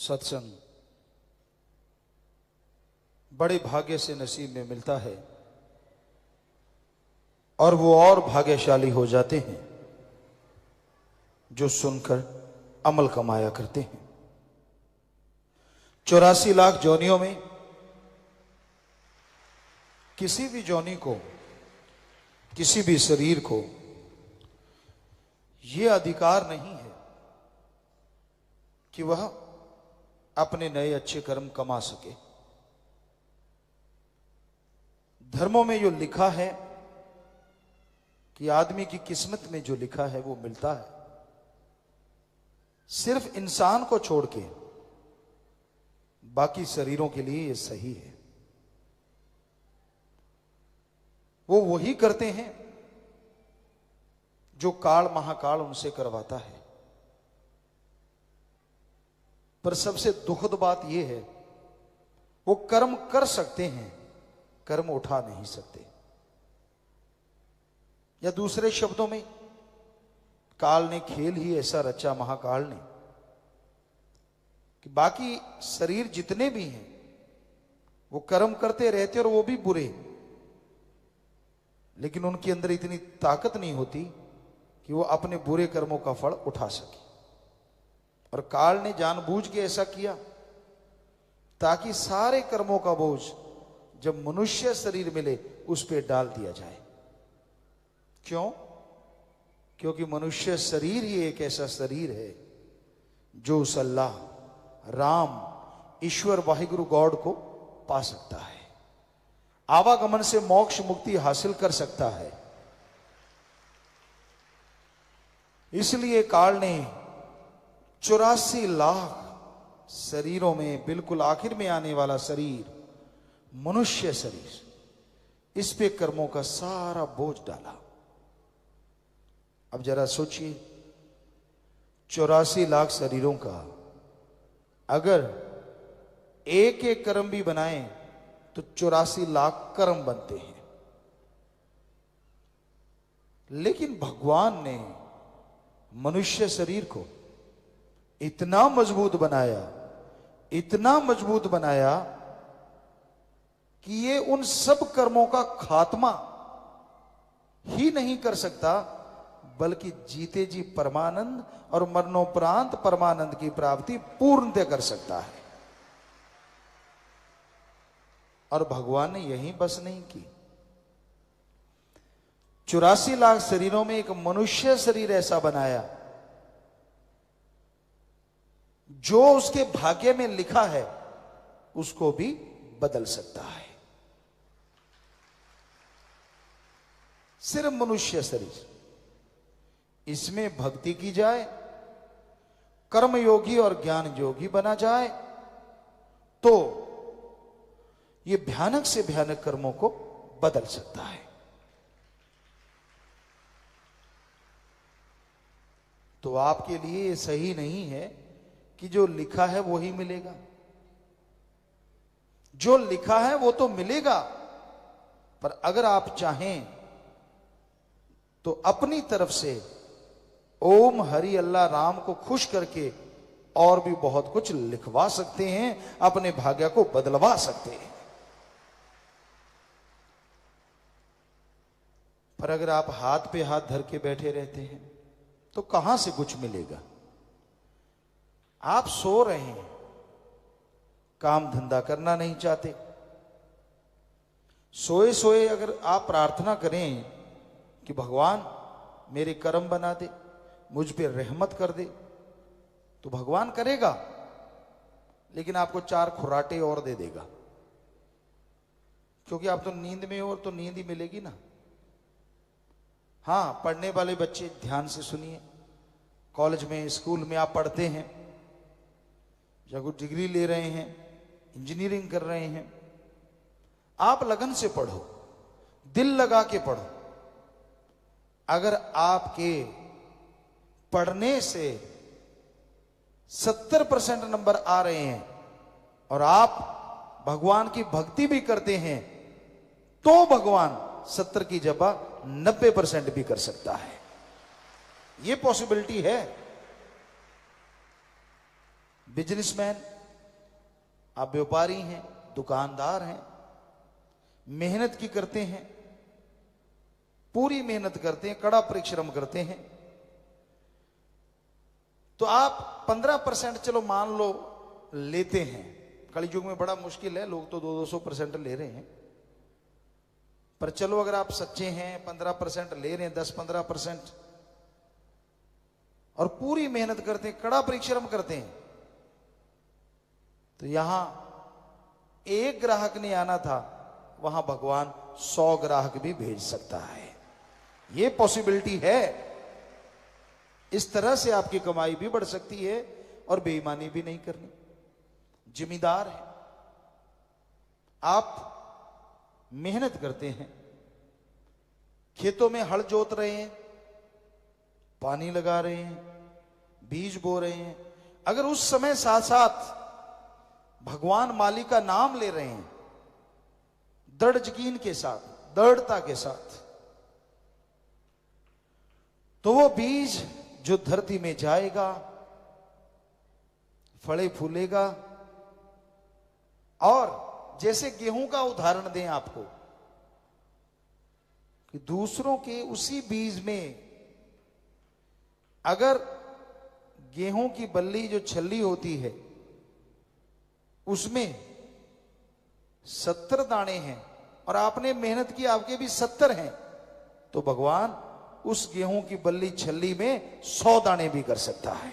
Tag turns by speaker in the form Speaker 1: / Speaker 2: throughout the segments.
Speaker 1: सत्संग बड़े भाग्य से नसीब में मिलता है और वो और भाग्यशाली हो जाते हैं जो सुनकर अमल कमाया करते हैं। 84 लाख जोनियों में किसी भी जोनी को, किसी भी शरीर को यह अधिकार नहीं है कि वह अपने नए अच्छे कर्म कमा सके। धर्मों में जो लिखा है कि आदमी की किस्मत में जो लिखा है वो मिलता है। सिर्फ इंसान को छोड़ के बाकी शरीरों के लिए ये सही है। वो वही करते हैं जो काल महाकाल उनसे करवाता है। पर सबसे दुखद बात यह है वो कर्म कर सकते हैं, कर्म उठा नहीं सकते। या दूसरे शब्दों में काल ने खेल ही ऐसा रचा, महाकाल ने, कि बाकी शरीर जितने भी हैं वो कर्म करते रहते और वो भी बुरे, लेकिन उनके अंदर इतनी ताकत नहीं होती कि वो अपने बुरे कर्मों का फल उठा सके। और काल ने जानबूझ के ऐसा किया ताकि सारे कर्मों का बोझ जब मनुष्य शरीर मिले उस पे डाल दिया जाए। क्यों? क्योंकि मनुष्य शरीर ही एक ऐसा शरीर है जो उस अल्लाह, राम, ईश्वर, वाहिगुरु गॉड को पा सकता है, आवागमन से मोक्ष मुक्ति हासिल कर सकता है। इसलिए काल ने 84 लाख शरीरों में बिल्कुल आखिर में आने वाला शरीर, मनुष्य शरीर, इस पे कर्मों का सारा बोझ डाला। अब जरा सोचिए, 84 लाख शरीरों का अगर एक एक कर्म भी बनाएं तो 84 लाख कर्म बनते हैं। लेकिन भगवान ने मनुष्य शरीर को इतना मजबूत बनाया, इतना मजबूत बनाया कि ये उन सब कर्मों का खात्मा ही नहीं कर सकता, बल्कि जीते जी परमानंद और मरणोपरांत परमानंद की प्राप्ति पूर्णतः कर सकता है। और भगवान ने यही बस नहीं की, 84 लाख शरीरों में एक मनुष्य शरीर ऐसा बनाया जो उसके भाग्य में लिखा है उसको भी बदल सकता है। सिर्फ मनुष्य शरीर, इसमें भक्ति की जाए, कर्म योगी और ज्ञान योगी बना जाए तो ये भयानक से भयानक कर्मों को बदल सकता है। तो आपके लिए ये सही नहीं है कि जो लिखा है वो ही मिलेगा। जो लिखा है वो तो मिलेगा, पर अगर आप चाहें तो अपनी तरफ से ओम हरि अल्लाह राम को खुश करके और भी बहुत कुछ लिखवा सकते हैं, अपने भाग्य को बदलवा सकते हैं। पर अगर आप हाथ पे हाथ धर के बैठे रहते हैं तो कहां से कुछ मिलेगा। आप सो रहे हैं, काम धंधा करना नहीं चाहते, सोए सोए अगर आप प्रार्थना करें कि भगवान मेरे कर्म बना दे, मुझ पे रहमत कर दे, तो भगवान करेगा, लेकिन आपको 4 खुराटे और दे देगा, क्योंकि आप तो नींद में हो और तो नींद ही मिलेगी ना। हां, पढ़ने वाले बच्चे ध्यान से सुनिए, कॉलेज में, स्कूल में आप पढ़ते हैं या कोई डिग्री ले रहे हैं, इंजीनियरिंग कर रहे हैं, आप लगन से पढ़ो, दिल लगा के पढ़ो। अगर आपके पढ़ने से 70% नंबर आ रहे हैं और आप भगवान की भक्ति भी करते हैं तो भगवान 70 की जगह 90% भी कर सकता है। यह पॉसिबिलिटी है। बिजनेसमैन, आप व्यापारी हैं, दुकानदार हैं, मेहनत की करते हैं, पूरी मेहनत करते हैं, कड़ा परिश्रम करते हैं, तो आप 15% चलो मान लो लेते हैं। कलयुग में बड़ा मुश्किल है, लोग तो 200% ले रहे हैं, पर चलो अगर आप सच्चे हैं 15% ले रहे हैं, 10-15%, और पूरी मेहनत करते हैं, कड़ा परिश्रम करते हैं, तो यहां एक ग्राहक नहीं आना था, वहां भगवान 100 ग्राहक भी भेज सकता है। ये पॉसिबिलिटी है। इस तरह से आपकी कमाई भी बढ़ सकती है और बेईमानी भी नहीं करनी। जिम्मेदार है, आप मेहनत करते हैं, खेतों में हल जोत रहे हैं, पानी लगा रहे हैं, बीज बो रहे हैं, अगर उस समय साथ साथ भगवान मालिक का नाम ले रहे हैं, दृढ़ यकीन के साथ, दृढ़ता के साथ, तो वो बीज जो धरती में जाएगा, फले फूलेगा। और जैसे गेहूं का उदाहरण दें आपको, कि दूसरों के उसी बीज में अगर गेहूं की बल्ली जो छल्ली होती है उसमें 70 दाने हैं और आपने मेहनत की, आपके भी 70 हैं, तो भगवान उस गेहूं की बल्ली छल्ली में 100 दाने भी कर सकता है।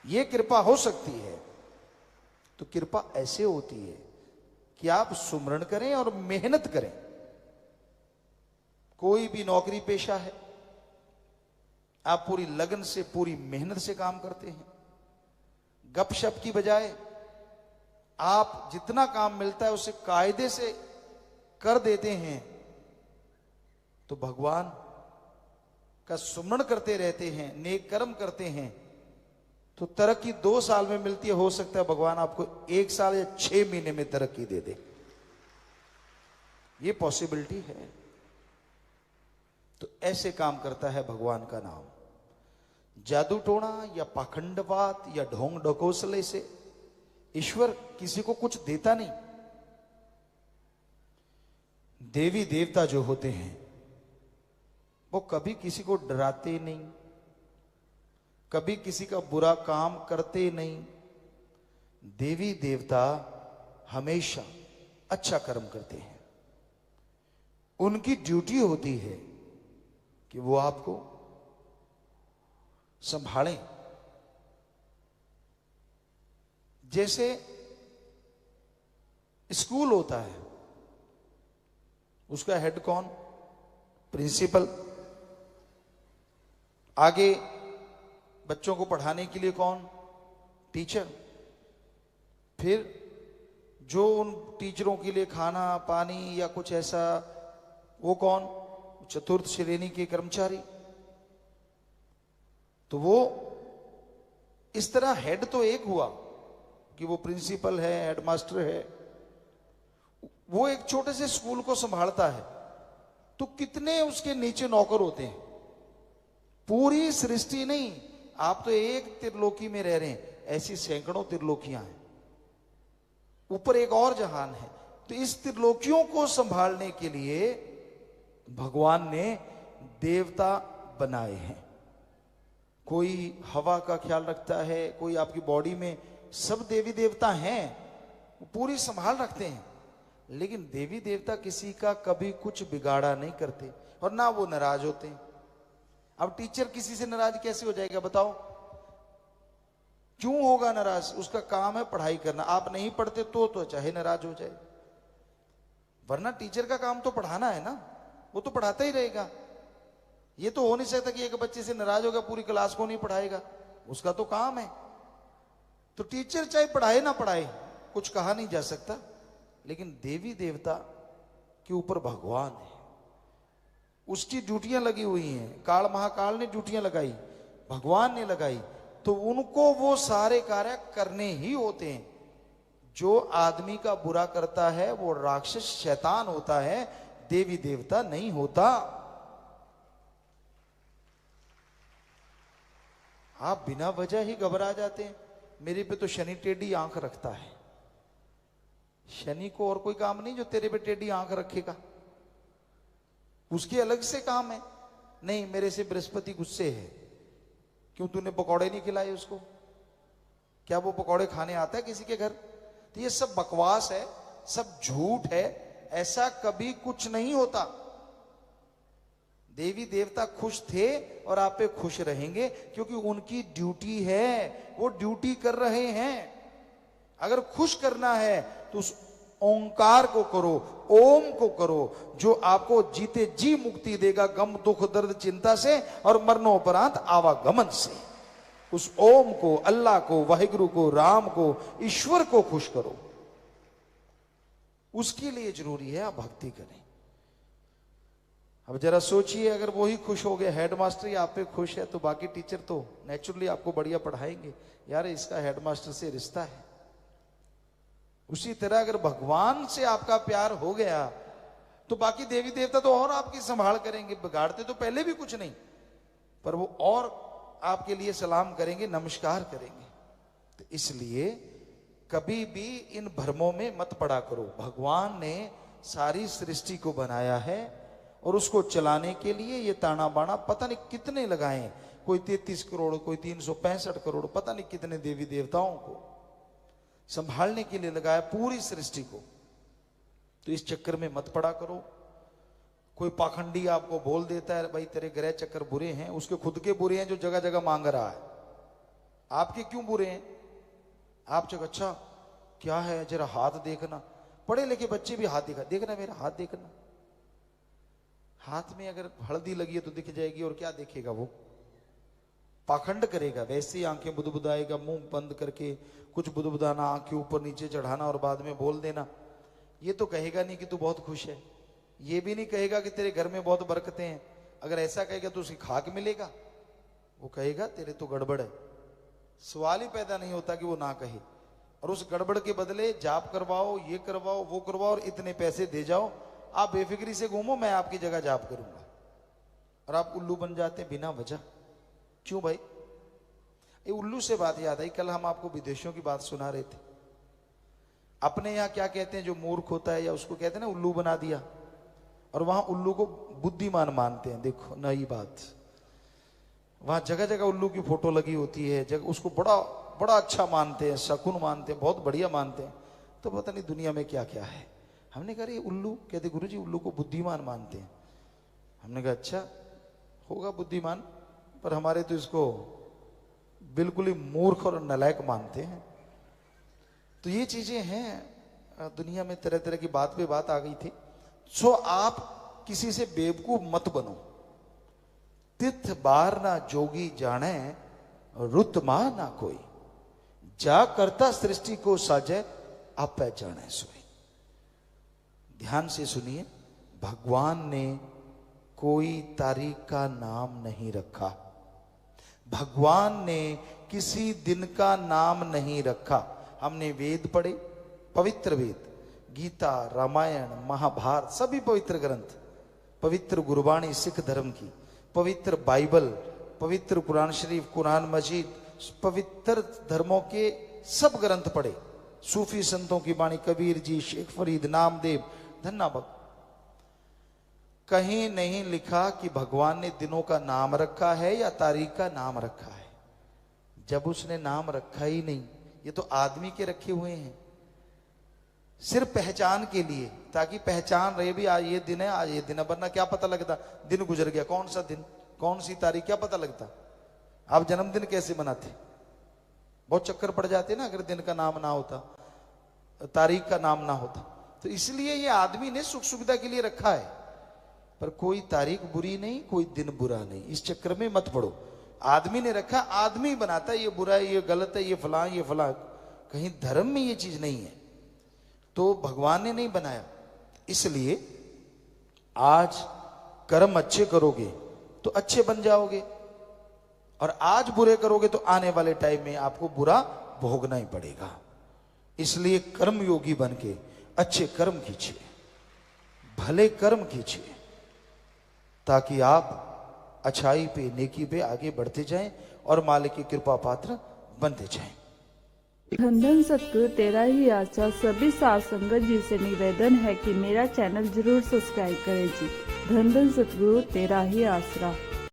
Speaker 1: यह कृपा हो सकती है। तो कृपा ऐसे होती है कि आप सुमरण करें और मेहनत करें। कोई भी नौकरी पेशा है, आप पूरी लगन से, पूरी मेहनत से काम करते हैं, गपशप की बजाय आप जितना काम मिलता है उसे कायदे से कर देते हैं, तो भगवान का सुमरण करते रहते हैं, नेक कर्म करते हैं, तो तरक्की 2 साल में मिलती है। हो सकता है भगवान आपको 1 साल या 6 महीने में तरक्की दे दे। ये पॉसिबिलिटी है। तो ऐसे काम करता है भगवान का नाम। जादू टोना या पाखंडवात या ढोंग ढकोसले से ईश्वर किसी को कुछ देता नहीं। देवी देवता जो होते हैं वो कभी किसी को डराते नहीं, कभी किसी का बुरा काम करते नहीं। देवी देवता हमेशा अच्छा कर्म करते हैं। उनकी ड्यूटी होती है कि वो आपको संभालें। जैसे स्कूल होता है, उसका हेड कौन? प्रिंसिपल। आगे बच्चों को पढ़ाने के लिए कौन? टीचर। फिर जो उन टीचरों के लिए खाना पानी या कुछ ऐसा, वो कौन? चतुर्थ श्रेणी के कर्मचारी। तो वो इस तरह हेड तो एक हुआ कि वो प्रिंसिपल है, हेडमास्टर है, वो एक छोटे से स्कूल को संभालता है, तो कितने उसके नीचे नौकर होते हैं। पूरी सृष्टि नहीं, आप तो एक त्रिलोकी में रह रहे हैं, ऐसी सैकड़ों त्रिलोकियां हैं, ऊपर एक और जहान है। तो इस त्रिलोकियों को संभालने के लिए भगवान ने देवता बनाए हैं। कोई हवा का ख्याल रखता है, कोई आपकी बॉडी में, सब देवी देवता हैं, वो पूरी संभाल रखते हैं। लेकिन देवी देवता किसी का कभी कुछ बिगाड़ा नहीं करते और ना वो नाराज होते हैं। अब टीचर किसी से नाराज कैसे हो जाएगा बताओ? क्यों होगा नाराज? उसका काम है पढ़ाई करना। आप नहीं पढ़ते तो चाहे नाराज हो जाए, वरना टीचर का काम तो पढ़ाना है ना, वो तो पढ़ाता ही रहेगा। ये तो हो नहीं सकता कि एक बच्चे से नाराज होगा पूरी क्लास को नहीं पढ़ाएगा, उसका तो काम है। तो टीचर चाहे पढ़ाए ना पढ़ाए, कुछ कहा नहीं जा सकता। लेकिन देवी देवता के ऊपर भगवान है, उसकी ड्यूटियां लगी हुई हैं। काल महाकाल ने ड्यूटियां लगाई, भगवान ने लगाई, तो उनको वो सारे कार्य करने ही होते हैं। जो आदमी का बुरा करता है वो राक्षस शैतान होता है, देवी देवता नहीं होता। आप बिना वजह ही घबरा जाते हैं। मेरे पे तो शनि टेढ़ी आंख रखता है। शनि को और कोई काम नहीं जो तेरे पे टेढ़ी आंख रखेगा, उसके अलग से काम है। नहीं, मेरे से बृहस्पति गुस्से है, क्यों तूने पकौड़े नहीं खिलाए उसको? क्या वो पकौड़े खाने आता है किसी के घर? तो ये सब बकवास है, सब झूठ है, ऐसा कभी कुछ नहीं होता। देवी देवता खुश थे और आप पे खुश रहेंगे, क्योंकि उनकी ड्यूटी है, वो ड्यूटी कर रहे हैं। अगर खुश करना है तो उस ओंकार को करो, ओम को करो, जो आपको जीते जी मुक्ति देगा गम दुख दर्द चिंता से और मरणोपरांत आवागमन से। उस ओम को, अल्लाह को, वाहिगुरु को, राम को, ईश्वर को खुश करो। उसके लिए जरूरी है आप भक्ति करें। अब जरा सोचिए, अगर वो ही खुश हो गया, हेडमास्टर ही आप पे खुश है, तो बाकी टीचर तो नेचुरली आपको बढ़िया पढ़ाएंगे। यार इसका हेडमास्टर से रिश्ता है। उसी तरह अगर भगवान से आपका प्यार हो गया तो बाकी देवी देवता तो और आपकी संभाल करेंगे। बिगाड़ते तो पहले भी कुछ नहीं, पर वो और आपके लिए सलाम करेंगे, नमस्कार करेंगे। तो इसलिए कभी भी इन भ्रमों में मत पड़ा करो। भगवान ने सारी सृष्टि को बनाया है और उसको चलाने के लिए ये ताना बाना पता नहीं कितने लगाए, कोई 33 करोड़, कोई 365 करोड़, पता नहीं कितने देवी देवताओं को संभालने के लिए लगाया पूरी सृष्टि को। तो इस चक्कर में मत पड़ा करो। कोई पाखंडी आपको बोल देता है भाई तेरे ग्रह चक्कर बुरे हैं, उसके खुद के बुरे हैं जो जगह जगह मांग रहा है। आपके क्यों बुरे हैं? आप चक अच्छा क्या है, जरा हाथ देखना। पढ़े लिखे बच्चे भी हाथ देखना मेरा हाथ देखना। हाथ में अगर हल्दी लगी है तो दिख जाएगी, और क्या देखेगा वो? पाखंड करेगा। वैसे ही आंखें बुदबुदाएगा, मुंह बंद करके कुछ बुदबुदाना, आंख के ऊपर नीचे चढ़ाना और बाद में बोल देना। ये तो कहेगा नहीं कि तू बहुत खुश है, ये भी नहीं कहेगा कि तेरे घर में बहुत बरकतें हैं। अगर ऐसा कहेगा तो उसे खाक मिलेगा, वो कहेगा तेरे तो गड़बड़ है। सवाल ही पैदा नहीं होता कि वो ना कहे। और उस गड़बड़ के बदले जाप करवाओ, ये करवाओ, वो करवाओ और इतने पैसे दे जाओ, आप बेफिक्री से घूमो, मैं आपकी जगह जाप करूंगा। और आप उल्लू बन जाते हैं बिना वजह। क्यों भाई? ये उल्लू से बात याद आई, कल हम आपको विदेशों की बात सुना रहे थे। अपने यहाँ क्या कहते हैं, जो मूर्ख होता है या उसको कहते हैं ना उल्लू बना दिया, और वहां उल्लू को बुद्धिमान मानते हैं। देखो नई बात, वहां जगह जगह उल्लू की फोटो लगी होती है, जगह उसको बड़ा बड़ा अच्छा मानते हैं, शकुन मानते हैं, बहुत बढ़िया मानते हैं। तो पता नहीं दुनिया में क्या क्या है। हमने कहा ये उल्लू, कहते गुरुजी उल्लू को बुद्धिमान मानते हैं। हमने कहा अच्छा होगा बुद्धिमान, पर हमारे तो इसको बिल्कुल ही मूर्ख और नालायक मानते हैं। तो ये चीजें हैं दुनिया में, तरह तरह की बात पे बात आ गई थी। सो आप किसी से बेवकूफ मत बनो। तिथ बार ना जोगी जाने, रुत मा ना कोई, जा करता सृष्टि को साजे, आप जाने सोई। ध्यान से सुनिए, भगवान ने कोई तारीख का नाम नहीं रखा, भगवान ने किसी दिन का नाम नहीं रखा। हमने वेद पढ़े, पवित्र वेद, गीता, रामायण, महाभारत, सभी पवित्र ग्रंथ, पवित्र गुरबाणी सिख धर्म की, पवित्र बाइबल, पवित्र कुरान शरीफ, कुरान मजीद, पवित्र धर्मों के सब ग्रंथ पढ़े। सूफी संतों की वाणी, कबीर जी, शेख फरीद, नामदेव, धन्ना भक्त। कहीं नहीं लिखा कि भगवान ने दिनों का नाम रखा है या तारीख का नाम रखा है। जब उसने नाम रखा ही नहीं, ये तो आदमी के रखे हुए हैं सिर्फ पहचान के लिए, ताकि पहचान रहे भी आज ये दिन है, आज ये दिन है। वरना क्या पता लगता दिन गुजर गया, कौन सा दिन, कौन सी तारीख, क्या पता लगता। आप जन्मदिन कैसे मनाते? बहुत चक्कर पड़ जाते ना अगर दिन का नाम ना होता, तारीख का नाम ना होता। तो इसलिए ये आदमी ने सुख सुविधा के लिए रखा है, पर कोई तारीख बुरी नहीं, कोई दिन बुरा नहीं। इस चक्कर में मत पड़ो। आदमी ने रखा, आदमी बनाता है ये बुरा है, ये गलत है, ये फलां, ये फलां। कहीं धर्म में ये चीज नहीं है, तो भगवान ने नहीं बनाया। इसलिए आज कर्म अच्छे करोगे तो अच्छे बन जाओगे, और आज बुरे करोगे तो आने वाले टाइम में आपको बुरा भोगना ही पड़ेगा। इसलिए कर्म योगी बन के अच्छे कर्म कीजिए, भले कर्म कीजिए, ताकि आप अच्छाई पे, नेकी पे आगे बढ़ते जाएं और मालिक की कृपा पात्र बनते जाएं।
Speaker 2: धन धन सतगुरु तेरा ही आसरा। सभी साध संगत जी से निवेदन है कि मेरा चैनल जरूर सब्सक्राइब करें जी। धन धन सतगुरु तेरा ही आसरा।